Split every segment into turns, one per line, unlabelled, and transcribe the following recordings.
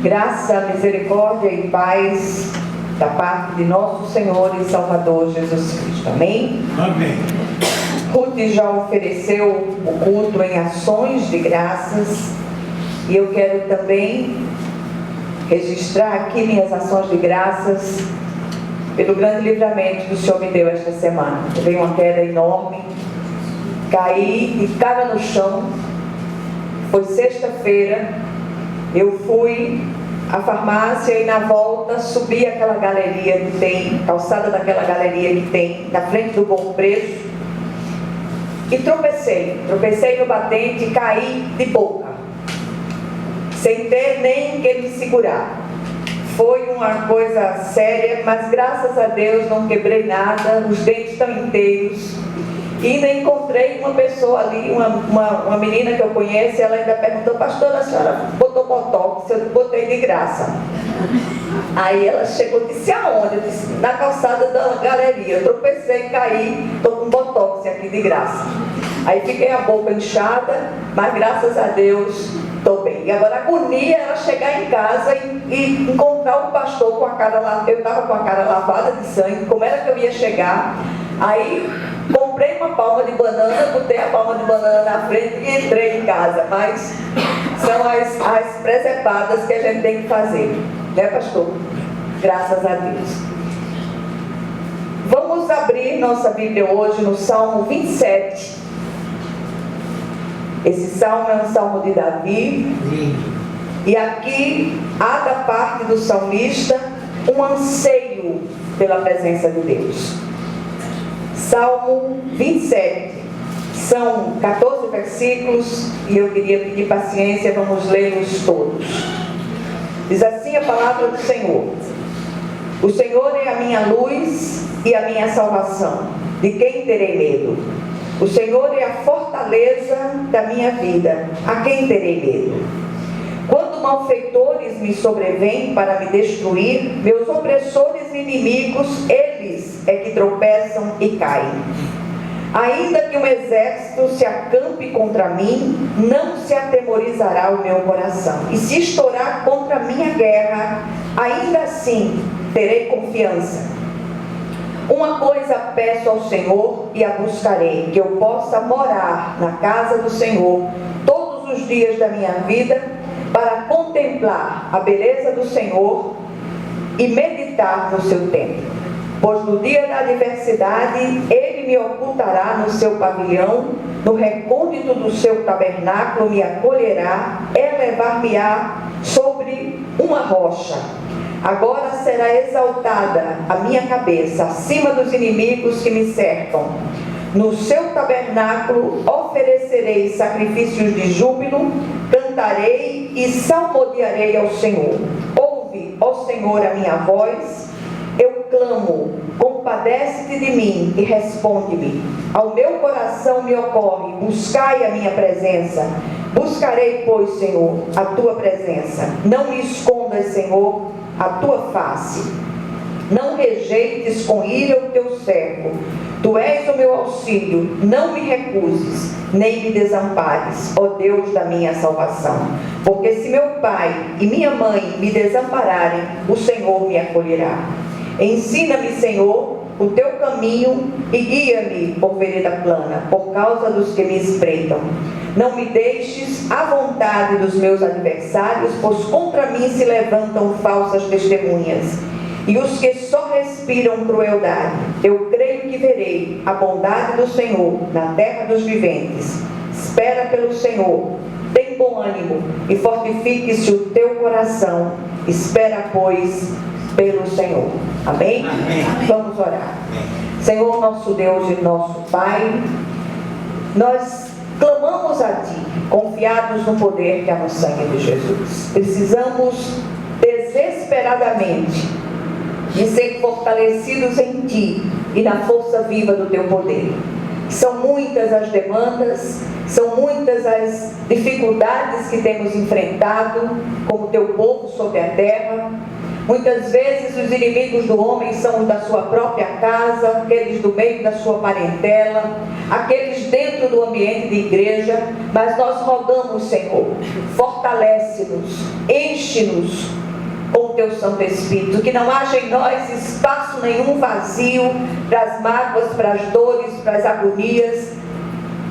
Graça, misericórdia e paz da parte de nosso Senhor e Salvador Jesus Cristo. Amém?
Amém.
Ruth já ofereceu o culto em ações de graças e eu quero também registrar aqui minhas ações de graças pelo grande livramento que o Senhor me deu esta semana. Eu veio uma queda enorme, caí de cara no chão. Foi sexta-feira, eu fui à farmácia e na volta subi aquela galeria que tem, calçada daquela galeria que tem na frente do Bom Preço e tropecei no batente e caí de boca, sem ter nem que me segurar. Foi uma coisa séria, mas graças a Deus não quebrei nada, os dentes estão inteiros. E ainda encontrei uma pessoa ali, uma menina que eu conheço, ela ainda perguntou: pastora, a senhora botou botox? Eu botei de graça. Aí ela chegou e disse: aonde? Eu disse: na calçada da galeria. Eu tropecei, caí, estou com botox aqui de graça. Aí fiquei a boca inchada, mas graças a Deus estou bem. E agora a agonia era chegar em casa e encontrar o pastor com a cara lavada. Eu estava com a cara lavada de sangue, como era que eu ia chegar? Aí comprei uma palma de banana, botei a palma de banana na frente e entrei em casa. Mas são as presepadas que a gente tem que fazer, né, pastor? Graças a Deus. Vamos abrir nossa Bíblia hoje no Salmo 27. Esse salmo é um salmo de Davi. E aqui há da parte do salmista um anseio pela presença de Deus. Salmo 27, são 14 versículos e eu queria pedir paciência, vamos lê-los todos. Diz assim a palavra do Senhor: o Senhor é a minha luz e a minha salvação, de quem terei medo? O Senhor é a fortaleza da minha vida, a quem terei medo? Quando malfeitores me sobrevêm para me destruir, meus opressores e inimigos, eles é que tropeçam e caem. Ainda que um exército se acampe contra mim, não se atemorizará o meu coração. E se estourar contra a minha guerra, ainda assim terei confiança. Uma coisa peço ao Senhor e a buscarei, que eu possa morar na casa do Senhor todos os dias da minha vida, para contemplar a beleza do Senhor e meditar no seu templo. Pois no dia da adversidade ele me ocultará no seu pavilhão, no recôndito do seu tabernáculo me acolherá, elevar-me-á sobre uma rocha. Agora será exaltada a minha cabeça acima dos inimigos que me cercam. No seu tabernáculo oferecerei sacrifícios de júbilo, cantarei e salmodiarei ao Senhor. Ouve, ó Senhor, a minha voz, eu clamo, compadece-te de mim e responde-me. Ao meu coração me ocorre, buscai a minha presença. Buscarei, pois, Senhor, a tua presença. Não me escondas, Senhor, a tua face. Não rejeites com ira o teu servo. Tu és o meu auxílio, não me recuses, nem me desampares, ó Deus da minha salvação. Porque se meu pai e minha mãe me desampararem, o Senhor me acolherá. Ensina-me, Senhor, o teu caminho e guia-me por vereda plana, por causa dos que me espreitam. Não me deixes à vontade dos meus adversários, pois contra mim se levantam falsas testemunhas. E os que só respiram crueldade, eu creio que verei a bondade do Senhor na terra dos viventes. Espera pelo Senhor, tem bom ânimo e fortifique-se o teu coração. Espera, pois, pelo Senhor. Amém?
Amém.
Vamos orar. Senhor, nosso Deus e nosso Pai, nós clamamos a Ti, confiados no poder que há no sangue de Jesus. Precisamos desesperadamente de ser fortalecidos em Ti e na força viva do Teu poder. São muitas as demandas, são muitas as dificuldades que temos enfrentado como Teu povo sobre a terra. Muitas vezes os inimigos do homem são os da sua própria casa, aqueles do meio da sua parentela, aqueles dentro do ambiente de igreja, mas nós rogamos, Senhor, fortalece-nos, enche-nos com o Teu Santo Espírito, que não haja em nós espaço nenhum vazio para as mágoas, para as dores, para as agonias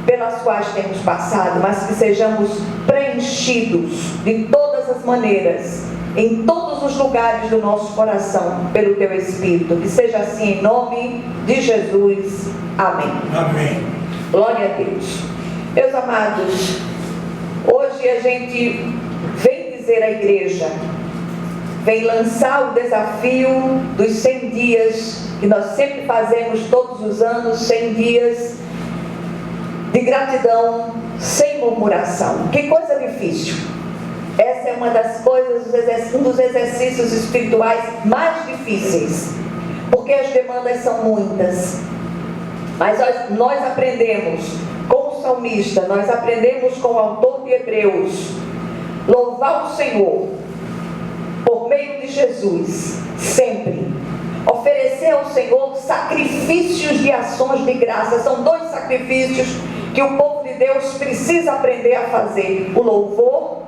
pelas quais temos passado, mas que sejamos preenchidos de todas as maneiras, em todos os lugares do nosso coração, pelo Teu Espírito. Que seja assim em nome de Jesus. Amém.
Amém.
Glória a Deus. Meus amados, hoje a gente vem dizer à igreja, vem lançar o desafio dos 100 dias, que nós sempre fazemos todos os anos, 100 dias de gratidão sem murmuração. Que coisa difícil. Essa é uma das coisas, um dos exercícios espirituais mais difíceis, porque as demandas são muitas. Mas nós aprendemos com o salmista, nós aprendemos com o autor de Hebreus, louvar o Senhor por meio de Jesus, sempre. Oferecer ao Senhor sacrifícios de ações de graça. São 2 sacrifícios que o povo de Deus precisa aprender a fazer: o louvor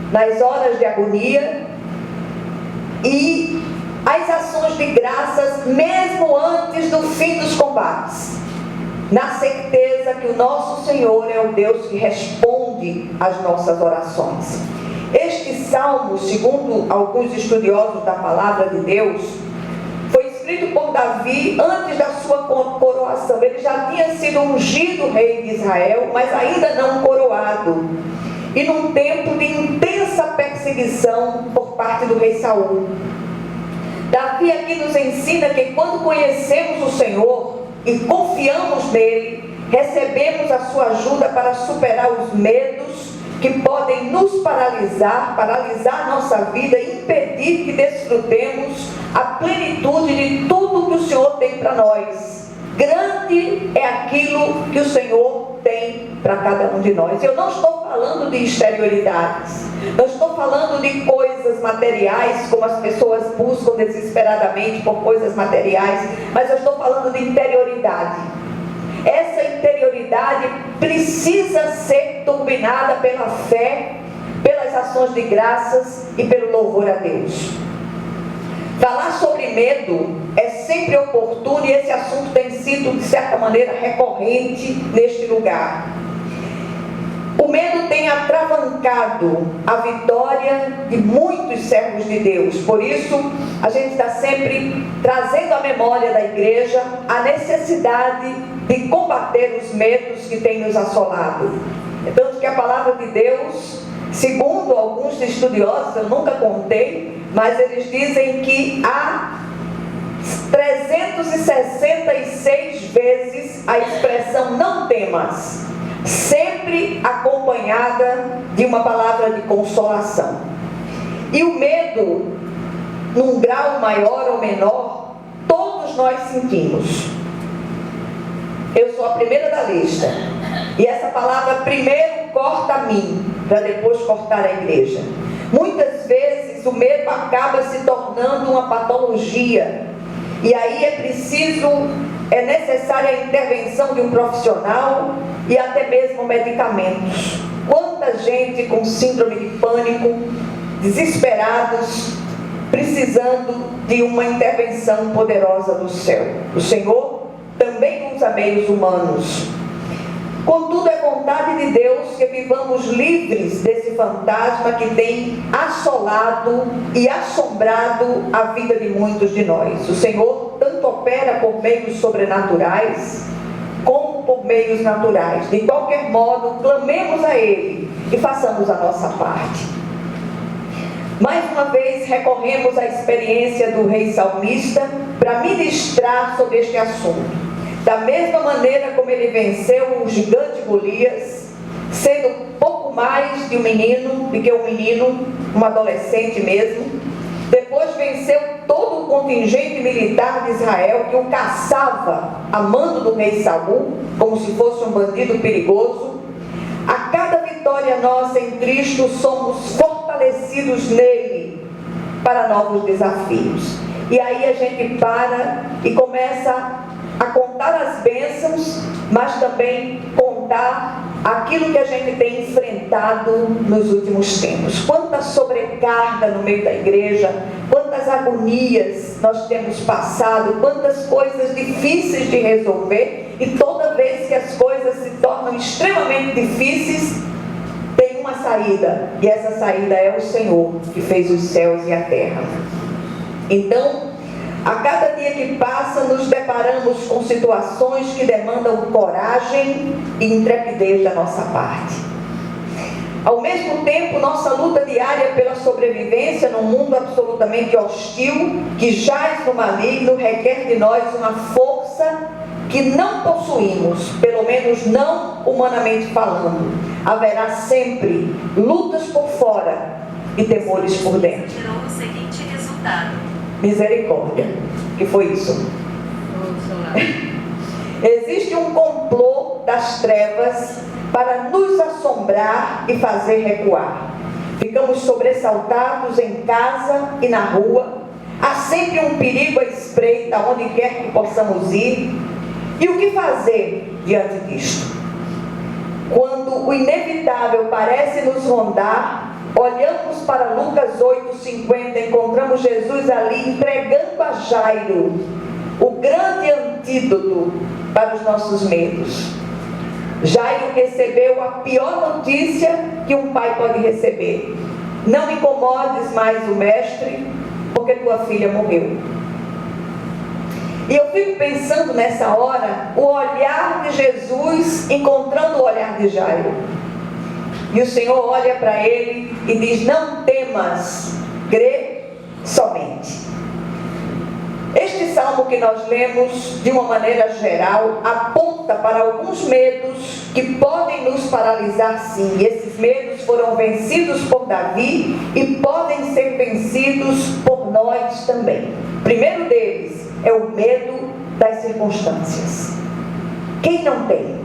nas horas de agonia e as ações de graças mesmo antes do fim dos combates, na certeza que o nosso Senhor é o Deus que responde às nossas orações. Este salmo, segundo alguns estudiosos da palavra de Deus, foi escrito por Davi antes da sua coroação. Ele já tinha sido ungido rei de Israel, mas ainda não coroado, e num tempo de intensa perseguição por parte do rei Saul. Davi aqui nos ensina que quando conhecemos o Senhor e confiamos nele, recebemos a sua ajuda para superar os medos que podem nos paralisar a nossa vida e impedir que desfrutemos a plenitude de tudo que o Senhor tem para nós. Grande é aquilo que o Senhor tem para cada um de nós. Eu não estou falando de exterioridades, não estou falando de coisas materiais, como as pessoas buscam desesperadamente por coisas materiais, mas eu estou falando de interioridade. Essa interioridade precisa ser turbinada pela fé, pelas ações de graças e pelo louvor a Deus. Falar sobre medo é sempre oportuno, e esse assunto tem sido, de certa maneira, recorrente neste lugar. O medo tem atravancado a vitória de muitos servos de Deus. Por isso, a gente está sempre trazendo à memória da igreja a necessidade de combater os medos que têm nos assolado. É tanto que a palavra de Deus, segundo alguns estudiosos, eu nunca contei, mas eles dizem que há 366 vezes a expressão não temas, sempre acompanhada de uma palavra de consolação. E o medo, num grau maior ou menor, todos nós sentimos. Eu sou a primeira da lista, e essa palavra primeiro corta a mim, para depois cortar a igreja. Muitas vezes o medo acaba se tornando uma patologia, e aí é necessária a intervenção de um profissional e até mesmo medicamentos. Quanta gente com síndrome de pânico, desesperados, precisando de uma intervenção poderosa do céu. O Senhor também usa meios humanos. Contudo, é vontade de Deus que vivamos livres desse fantasma que tem assolado e assombrado a vida de muitos de nós. O Senhor tanto opera por meios sobrenaturais como por meios naturais. De qualquer modo, clamemos a Ele e façamos a nossa parte. Mais uma vez, recorremos à experiência do rei salmista para ministrar sobre este assunto. Da mesma maneira como ele venceu o gigante Golias, sendo pouco mais de um menino, um adolescente mesmo, depois venceu todo o contingente militar de Israel que o caçava a mando do rei Saul, como se fosse um bandido perigoso. A cada vitória nossa em Cristo somos fortalecidos nele para novos desafios. E aí a gente para e começa a contar as bênçãos, mas também contar aquilo que a gente tem enfrentado nos últimos tempos. Quanta sobrecarga no meio da igreja, quantas agonias nós temos passado, quantas coisas difíceis de resolver, e toda vez que as coisas se tornam extremamente difíceis, tem uma saída, e essa saída é o Senhor que fez os céus e a terra. Então, a cada dia que passa, nos deparamos com situações que demandam coragem e intrepidez da nossa parte. Ao mesmo tempo, nossa luta diária pela sobrevivência num mundo absolutamente hostil, que jaz no maligno, requer de nós uma força que não possuímos, pelo menos não humanamente falando. Haverá sempre lutas por fora e temores por dentro.
Tirou o seguinte resultado.
Misericórdia. Que foi isso? Existe um complô das trevas para nos assombrar e fazer recuar. Ficamos sobressaltados em casa e na rua. Há sempre um perigo à espreita onde quer que possamos ir. E o que fazer diante disto? Quando o inevitável parece nos rondar, olhamos para Lucas 8,50, encontramos Jesus ali entregando a Jairo o grande antídoto para os nossos medos. Jairo recebeu a pior notícia que um pai pode receber: não incomodes mais o mestre, porque tua filha morreu. E eu fico pensando nessa hora, o olhar de Jesus encontrando o olhar de Jairo. E o Senhor olha para ele e diz: não temas, crê somente. Este salmo que nós lemos, de uma maneira geral, aponta para alguns medos que podem nos paralisar, sim. E esses medos foram vencidos por Davi e podem ser vencidos por nós também. O primeiro deles é o medo das circunstâncias. Quem não tem?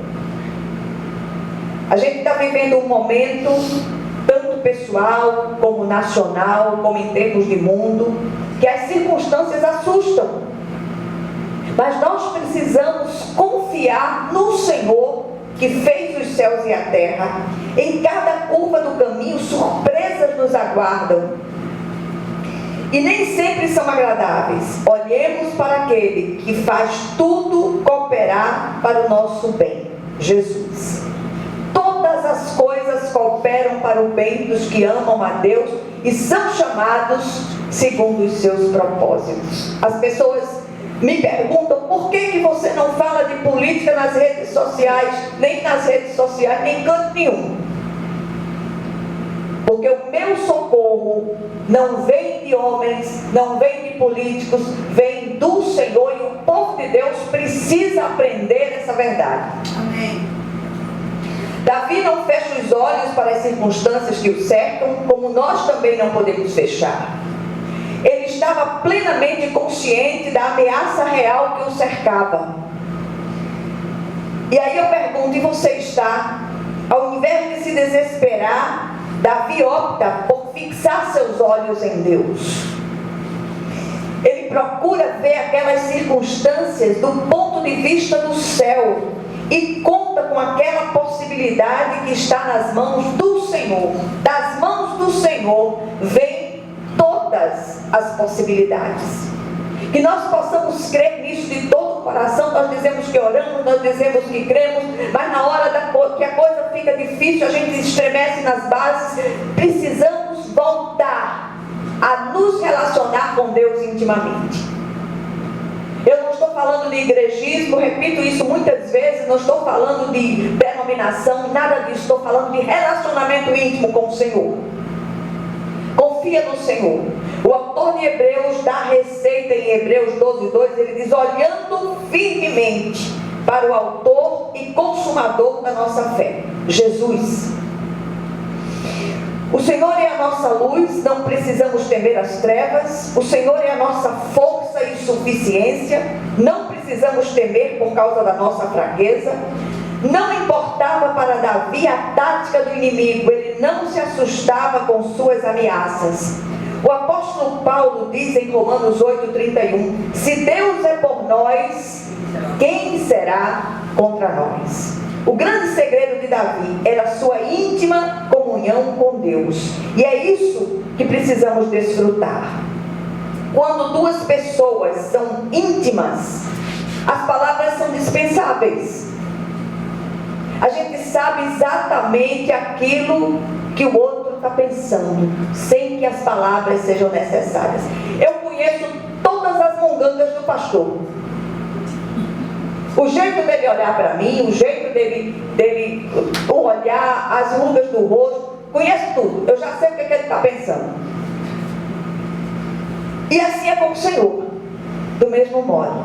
A gente está vivendo um momento, tanto pessoal, como nacional, como em termos de mundo, que as circunstâncias assustam. Mas nós precisamos confiar no Senhor, que fez os céus e a terra. Em cada curva do caminho, surpresas nos aguardam. E nem sempre são agradáveis. Olhemos para aquele que faz tudo cooperar para o nosso bem, Jesus. Todas as coisas cooperam para o bem dos que amam a Deus e são chamados segundo os seus propósitos. As pessoas me perguntam: por que você não fala de política nas redes sociais, nem nas redes sociais, nem em canto nenhum? Porque o meu socorro não vem de homens, não vem de políticos, vem do Senhor, e o povo de Deus precisa aprender essa verdade.
Amém.
Davi não fecha os olhos para as circunstâncias que o cercam, como nós também não podemos fechar. Ele estava plenamente consciente da ameaça real que o cercava. E aí eu pergunto: e você está? Ao invés de se desesperar, Davi opta por fixar seus olhos em Deus. Ele procura ver aquelas circunstâncias do ponto de vista do céu e conta com aquela possibilidade que está nas mãos do Senhor. Das mãos do Senhor vêm todas as possibilidades. Que nós possamos crer nisso de todo o coração. Nós dizemos que oramos, nós dizemos que cremos, mas na hora que a coisa fica difícil, a gente estremece nas bases. Precisamos voltar a nos relacionar com Deus intimamente. Eu não estou falando de igrejismo, repito isso muitas vezes, não estou falando de denominação, nada disso. Estou falando de relacionamento íntimo com o Senhor. Confia no Senhor. O autor de Hebreus dá a receita em Hebreus 12:2, ele diz: olhando firmemente para o autor e consumador da nossa fé, Jesus. O Senhor é a nossa luz, não precisamos temer as trevas. O Senhor é a nossa força e suficiência, não precisamos temer por causa da nossa fraqueza. Não importava para Davi a tática do inimigo, ele não se assustava com suas ameaças. O apóstolo apóstolo Paulo diz em Romanos 8:31, se Deus é por nós, quem será contra nós? O grande segredo de Davi era a sua íntima comunhão com Deus. E é isso que precisamos desfrutar. Quando duas pessoas são íntimas, as palavras são dispensáveis. A gente sabe exatamente aquilo que o outro está pensando, sem que as palavras sejam necessárias. Eu conheço todas as mongangas do pastor. O jeito dele olhar para mim, o jeito dele olhar, as rugas do rosto, conheço tudo. Eu já sei o que ele está pensando. E assim é com o Senhor, do mesmo modo.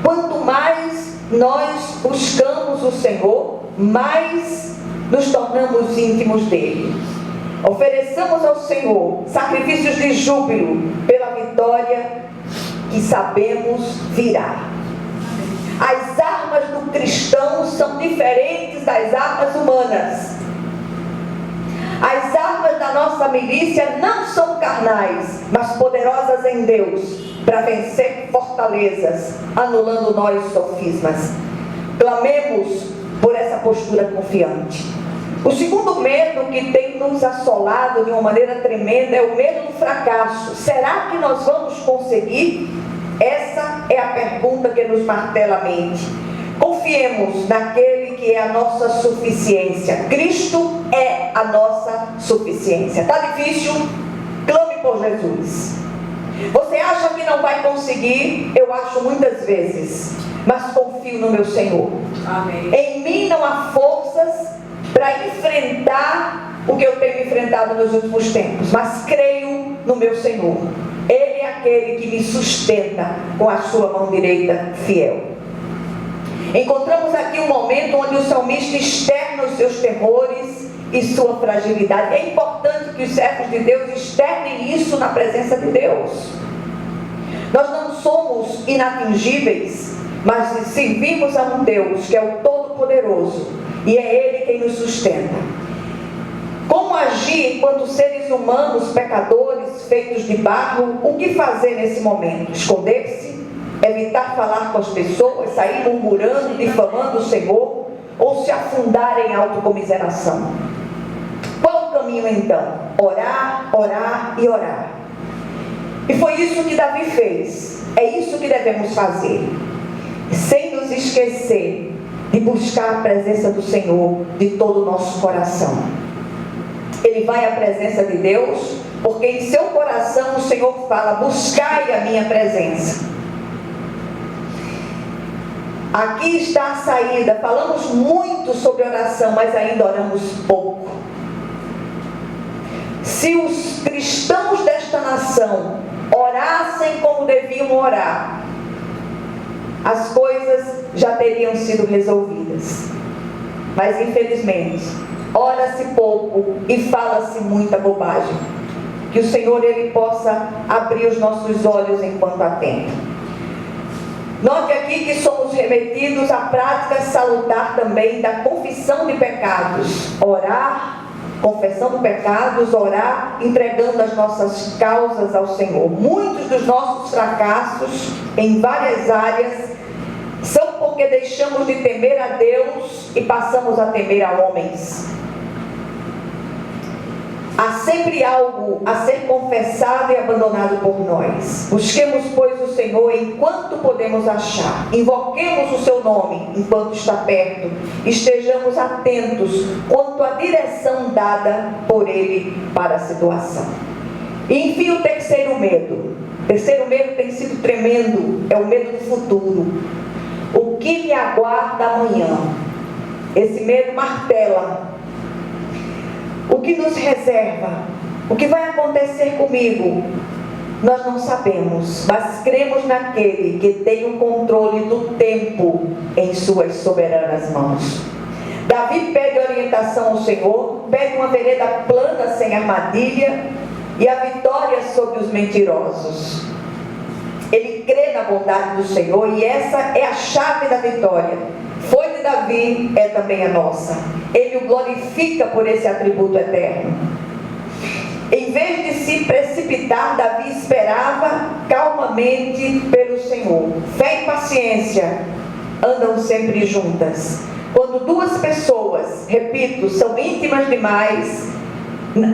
Quanto mais nós buscamos o Senhor, mais nos tornamos íntimos dele. Ofereçamos ao Senhor sacrifícios de júbilo pela vitória que sabemos virá. As armas do cristão são diferentes das armas humanas. As armas da nossa milícia não são carnais, mas poderosas em Deus, para vencer fortalezas, anulando nós sofismas. Clamemos por essa postura confiante. O segundo medo que tem nos assolado de uma maneira tremenda é o medo do fracasso. Será que nós vamos conseguir? Essa é a pergunta que nos martela a mente. Confiemos naquele que é a nossa suficiência. Cristo é a nossa suficiência. Está difícil? Clame por Jesus. Você acha que não vai conseguir? Eu acho muitas vezes. Mas confio no meu Senhor. Amém. Em mim não há forças para enfrentar o que eu tenho enfrentado nos últimos tempos. Mas creio no meu Senhor. Ele é aquele que me sustenta com a sua mão direita fiel. Encontramos aqui um momento onde o salmista externa os seus temores e sua fragilidade. É importante que os servos de Deus externem isso na presença de Deus. Nós não somos inatingíveis, mas servimos a um Deus que é o Todo-Poderoso e é Ele quem nos sustenta. Como agir enquanto seres humanos, pecadores, feitos de barro? O que fazer nesse momento? Esconder-se? Evitar falar com as pessoas? Sair murmurando, difamando o Senhor? Ou se afundar em autocomiseração? Qual o caminho então? Orar, orar e orar. E foi isso que Davi fez. É isso que devemos fazer. Sem nos esquecer de buscar a presença do Senhor de todo o nosso coração. Ele vai à presença de Deus, porque em seu coração o Senhor fala, buscai a minha presença. Aqui está a saída. Falamos muito sobre oração, mas ainda oramos pouco. Se os cristãos desta nação orassem como deviam orar, as coisas já teriam sido resolvidas. Mas infelizmente, ora-se pouco e fala-se muita bobagem. Que o Senhor Ele possa abrir os nossos olhos enquanto há tempo. Note aqui que somos remetidos à prática salutar também da confissão de pecados. Orar, confessando pecados, orar, entregando as nossas causas ao Senhor. Muitos dos nossos fracassos em várias áreas são porque deixamos de temer a Deus e passamos a temer a homens. Há sempre algo a ser confessado e abandonado por nós. Busquemos, pois, o Senhor enquanto podemos achar. Invoquemos o seu nome enquanto está perto. Estejamos atentos quanto à direção dada por Ele para a situação. E enfim, o terceiro medo. O terceiro medo tem sido tremendo. É o medo do futuro. O que me aguarda amanhã? Esse medo martela. O que nos reserva? O que vai acontecer comigo? Nós não sabemos, mas cremos naquele que tem o controle do tempo em suas soberanas mãos. Davi pede orientação ao Senhor, pede uma vereda plana sem armadilha e a vitória sobre os mentirosos. Ele crê na bondade do Senhor e essa é a chave da vitória. Foi de Davi, é também a nossa. Ele o glorifica por esse atributo eterno. Em vez de se precipitar, Davi esperava calmamente pelo Senhor. Fé e paciência andam sempre juntas. Quando duas pessoas, repito, são íntimas demais,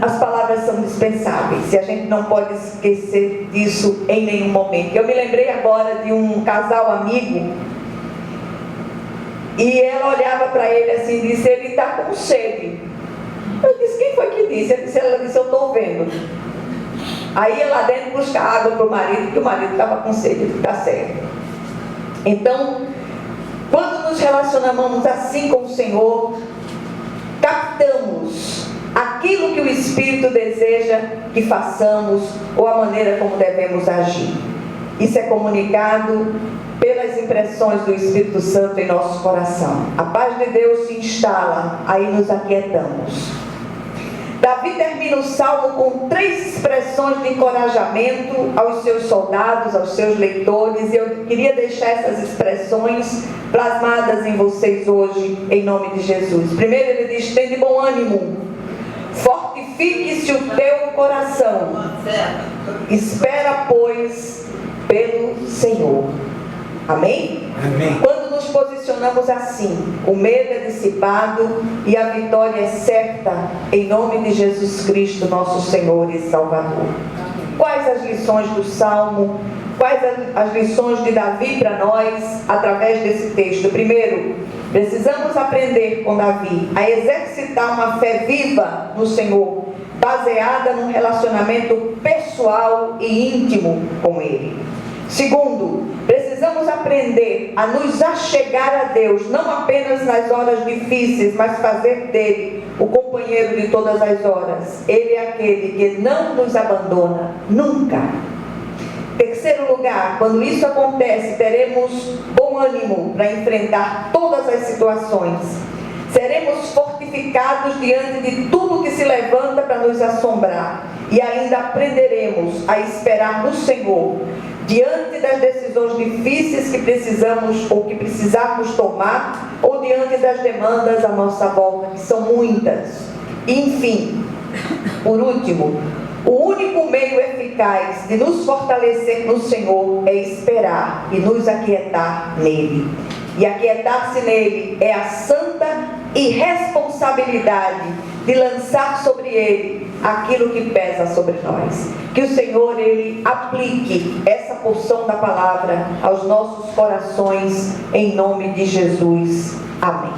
as palavras são dispensáveis. E a gente não pode esquecer disso em nenhum momento. Eu me lembrei agora de um casal amigo, e ela olhava para ele assim e disse: ele está com sede. Eu disse: quem foi que disse? Ela disse: eu estou vendo. Aí ia lá dentro buscar água para o marido, porque o marido estava com sede. Está certo. Então, quando nos relacionamos assim com o Senhor, captamos aquilo que o Espírito deseja que façamos, ou a maneira como devemos agir. Isso é comunicado pelas impressões do Espírito Santo em nosso coração. A paz de Deus se instala, aí nos aquietamos. Davi termina o salmo com 3 expressões de encorajamento aos seus soldados, aos seus leitores, e eu queria deixar essas expressões plasmadas em vocês hoje, em nome de Jesus. Primeiro ele diz: tem de bom ânimo, fortifique-se o teu coração, espera, pois, pelo Senhor. Amém?
Amém.
Quando nos posicionamos assim, o medo é dissipado e a vitória é certa, em nome de Jesus Cristo, nosso Senhor e Salvador. Quais as lições do Salmo? Quais as lições de Davi para nós através desse texto? Primeiro, precisamos aprender com Davi a exercitar uma fé viva no Senhor, baseada num relacionamento pessoal e íntimo com Ele. Segundo, precisamos aprender a nos achegar a Deus, não apenas nas horas difíceis, mas fazer dele o companheiro de todas as horas. Ele é aquele que não nos abandona, nunca. Terceiro lugar, quando isso acontece, teremos bom ânimo para enfrentar todas as situações. Seremos fortificados diante de tudo que se levanta para nos assombrar. E ainda aprenderemos a esperar no Senhor, diante das decisões difíceis que precisamos ou que precisarmos tomar, ou diante das demandas à nossa volta, que são muitas. Enfim, por último, o único meio eficaz de nos fortalecer no Senhor é esperar e nos aquietar nele. E aquietar-se nele é a santa irresponsabilidade de lançar sobre ele aquilo que pesa sobre nós. Que o Senhor, ele aplique essa porção da palavra aos nossos corações, em nome de Jesus. Amém.